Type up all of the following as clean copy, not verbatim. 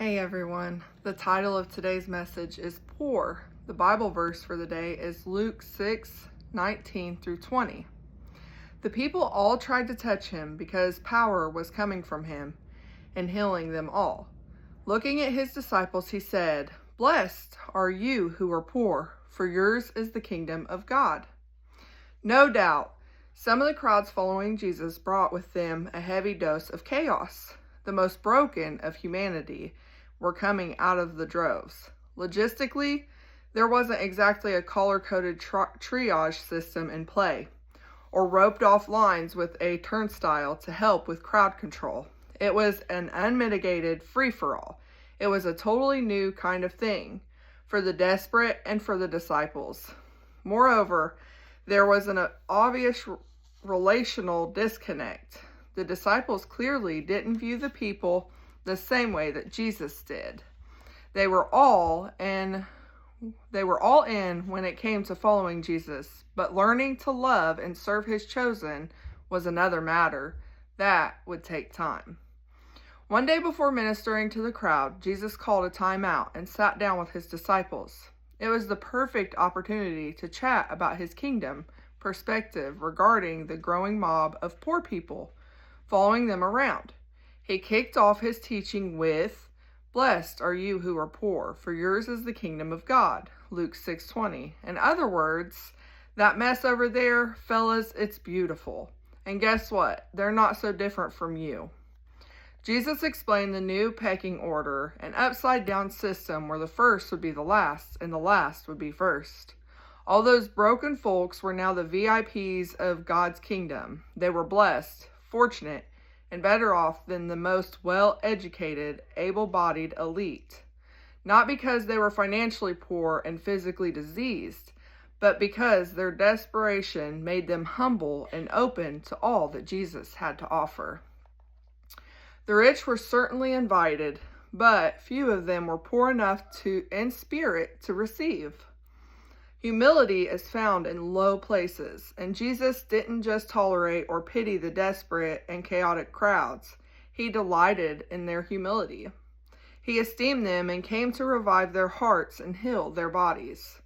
Hey everyone, the title of today's message is Poor. The Bible verse for the day is Luke 6:19 through 20. The people all tried to touch him because power was coming from him and healing them all. Looking at his disciples, he said, "Blessed are you who are poor, for yours is the kingdom of God." No doubt, some of the crowds following Jesus brought with them a heavy dose of chaos. The most broken of humanity were coming out of the droves. Logistically, there wasn't exactly a color-coded triage system in play, or roped-off lines with a turnstile to help with crowd control. It was an unmitigated free-for-all. It was a totally new kind of thing for the desperate and for the disciples. Moreover, there was an obvious relational disconnect. The disciples clearly didn't view the people the same way that Jesus did. They were all in when it came to following Jesus, but learning to love and serve his chosen was another matter. That would take time. One day before ministering to the crowd, Jesus called a time out and sat down with his disciples. It was the perfect opportunity to chat about his kingdom perspective regarding the growing mob of poor people following them around. He kicked off his teaching with, "Blessed are you who are poor, for yours is the kingdom of God," Luke 6:20. In other words, that mess over there, fellas, it's beautiful. And guess what? They're not so different from you. Jesus explained the new pecking order, an upside-down system where the first would be the last and the last would be first. All those broken folks were now the VIPs of God's kingdom. They were blessed, fortunate, and better off than the most well-educated, able-bodied elite. Not because they were financially poor and physically diseased, but because their desperation made them humble and open to all that Jesus had to offer. The rich were certainly invited, but few of them were poor enough in spirit to receive. Humility is found in low places, and Jesus didn't just tolerate or pity the desperate and chaotic crowds. He delighted in their humility. He esteemed them and came to revive their hearts and heal their bodies.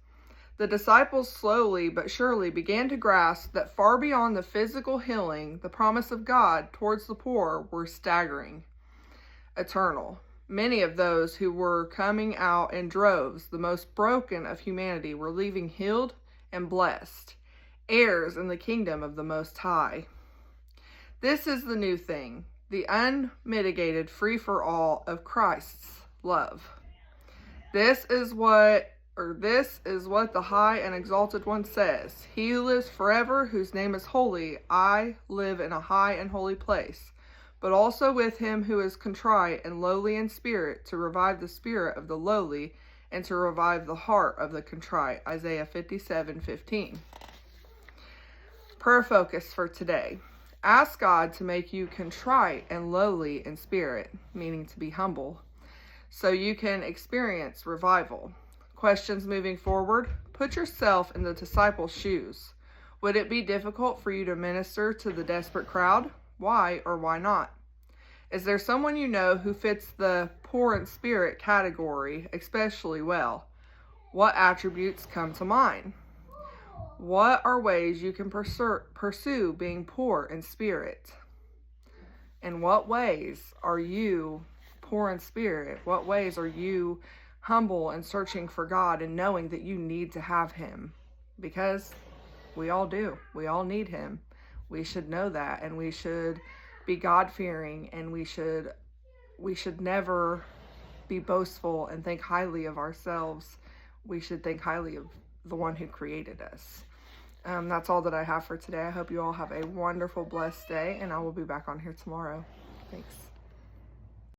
The disciples slowly but surely began to grasp that far beyond the physical healing, the promise of God towards the poor were staggering, eternal. Many of those who were coming out in droves, the most broken of humanity, were leaving healed and blessed, heirs in the kingdom of the Most High. This is the new thing, the unmitigated free-for-all of Christ's love. This is what the high and exalted one says. "He who lives forever, whose name is holy, I live in a high and holy place, but also with him who is contrite and lowly in spirit, to revive the spirit of the lowly and to revive the heart of the contrite." Isaiah 57:15. Prayer focus for today. Ask God to make you contrite and lowly in spirit, meaning to be humble, so you can experience revival. Questions moving forward. Put yourself in the disciples' shoes. Would it be difficult for you to minister to the desperate crowd? Why or why not? Is there someone you know who fits the poor in spirit category especially well? What attributes come to mind? What are ways you can pursue being poor in spirit? In what ways are you poor in spirit? What ways are you humble and searching for God and knowing that you need to have him? Because we all do. We all need him. We should know that, and we should be God-fearing, and we should never be boastful and think highly of ourselves. We should think highly of the one who created us. That's all that I have for today. I hope you all have a wonderful, blessed day, and I will be back on here tomorrow. Thanks.